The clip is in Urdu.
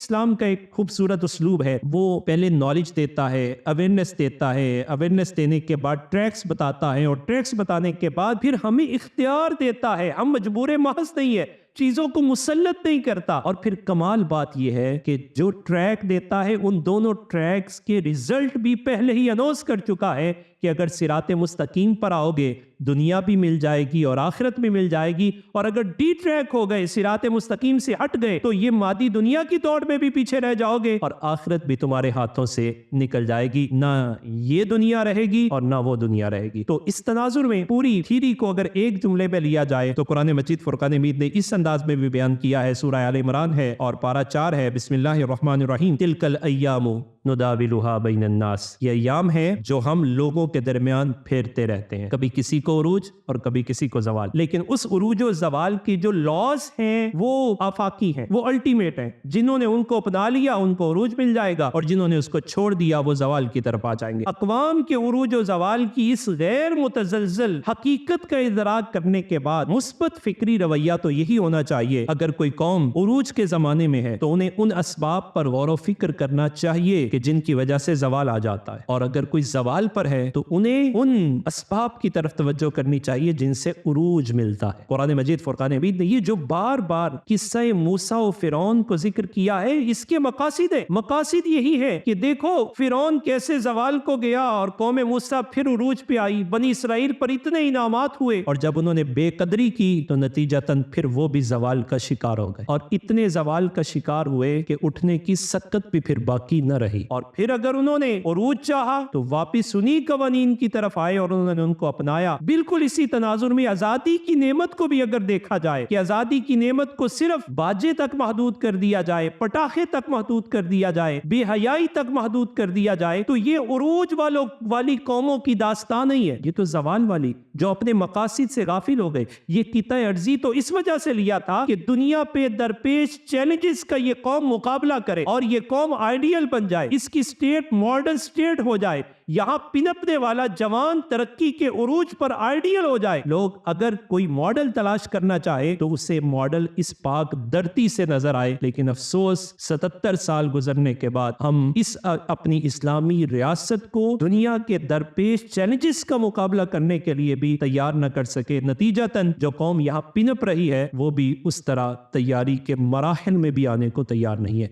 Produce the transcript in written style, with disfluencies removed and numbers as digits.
اسلام کا ایک خوبصورت اسلوب ہے، وہ پہلے نالج دیتا ہے، اویئرنیس دیتا ہے، اویئرنیس دینے کے بعد ٹریکس بتاتا ہے، اور ٹریکس بتانے کے بعد پھر ہمیں اختیار دیتا ہے، ہم مجبور محض نہیں ہے، چیزوں کو مسلط نہیں کرتا۔ اور پھر کمال بات یہ ہے کہ جو ٹریک دیتا ہے ان دونوں ٹریکس کے ریزلٹ بھی پہلے ہی اناؤنس کر چکا ہے کہ اگر صراط مستقیم پر آؤ گے دنیا بھی مل جائے گی اور آخرت بھی مل جائے گی، اور اگر ڈی ٹریک ہو گئے، صراط مستقیم سے ہٹ گئے، تو یہ مادی دنیا کی دوڑ میں بھی پیچھے رہ جاؤ گے اور آخرت بھی تمہارے ہاتھوں سے نکل جائے گی، نہ یہ دنیا رہے گی اور نہ وہ دنیا رہے گی۔ تو اس تناظر میں پوری تھیری کو اگر ایک جملے میں لیا جائے تو قرآن مجید فرقان حمید نے اس انداز میں بھی بیان کیا ہے۔ سورہ آل عمران ہے اور پارہ 4 ہے، بسم اللہ الرحمن الرحیم، تلک الایام نداولها بین الناس، یہ ایام ہے جو ہم لوگوں کے درمیان پھیرتے رہتے ہیں، کبھی کسی کو عروج اور کبھی کسی کو زوال، لیکن اس عروج و زوال کی جو لاز ہیں وہ آفاقی ہیں، وہ الٹیمیٹ ہیں، جنہوں نے ان کو اپنا لیا ان کو عروج مل جائے گا، اور جنہوں نے اس کو چھوڑ دیا وہ زوال کی طرف آ جائیں گے۔ اقوام کے عروج و زوال کی اس غیر متزلزل حقیقت کا ادراک کرنے کے بعد مثبت فکری رویہ تو یہی ہونا چاہیے، اگر کوئی قوم عروج کے زمانے میں ہے تو انہیں ان اسباب پر غور و فکر کرنا چاہیے کہ جن کی وجہ سے زوال آ جاتا ہے، اور اگر کوئی زوال پر ہے تو انہیں ان اسباب کی طرف توجہ کرنی چاہیے جن سے عروج ملتا ہے۔ قرآن مجید فرقان حمید نے یہ جو بار بار قصہ موسیٰ و فرعون کو ذکر کیا ہے، اس کے مقاصد ہے، مقاصد یہی ہے کہ دیکھو فرعون کیسے زوال کو گیا اور قوم موسیٰ پھر عروج پہ آئی، بنی اسرائیل پر اتنے انعامات ہوئے، اور جب انہوں نے بے قدری کی تو نتیجتاً پھر وہ بھی زوال کا شکار ہو گئے، اور اتنے زوال کا شکار ہوئے کہ اٹھنے کی سکت بھی پھر باقی نہ رہی، اور پھر اگر انہوں نے عروج چاہا تو واپس انہی قوانین کی طرف آئے اور انہوں نے ان کو اپنایا۔ بالکل اسی تناظر میں آزادی کی نعمت کو بھی اگر دیکھا جائے کہ آزادی کی نعمت کو صرف باجے تک محدود کر دیا جائے، پٹاخے تک محدود کر دیا جائے، بے حیائی تک محدود کر دیا جائے، تو یہ عروج والی قوموں کی داستان نہیں ہے، یہ تو زوال والی جو اپنے مقاصد سے غافل ہو گئے۔ یہ قطع ارضی تو اس وجہ سے لیا تھا کہ دنیا پہ درپیش چیلنجز کا یہ قوم مقابلہ کرے اور یہ قوم آئیڈیل بن جائے، اس کی سٹیٹ ماڈل سٹیٹ ہو جائے، یہاں پنپنے والا جوان ترقی کے عروج پر آئیڈیل ہو جائے۔ لوگ اگر کوئی ماڈل تلاش کرنا چاہے تو اسے ماڈل اس پاک دھرتی سے نظر آئے، لیکن افسوس 77 سال گزرنے کے بعد ہم اس اپنی اسلامی ریاست کو دنیا کے درپیش چیلنجز کا مقابلہ کرنے کے لیے بھی تیار نہ کر سکے۔ نتیجتاً جو قوم یہاں پنپ رہی ہے وہ بھی اس طرح تیاری کے مراحل میں بھی آنے کو تیار نہیں ہے۔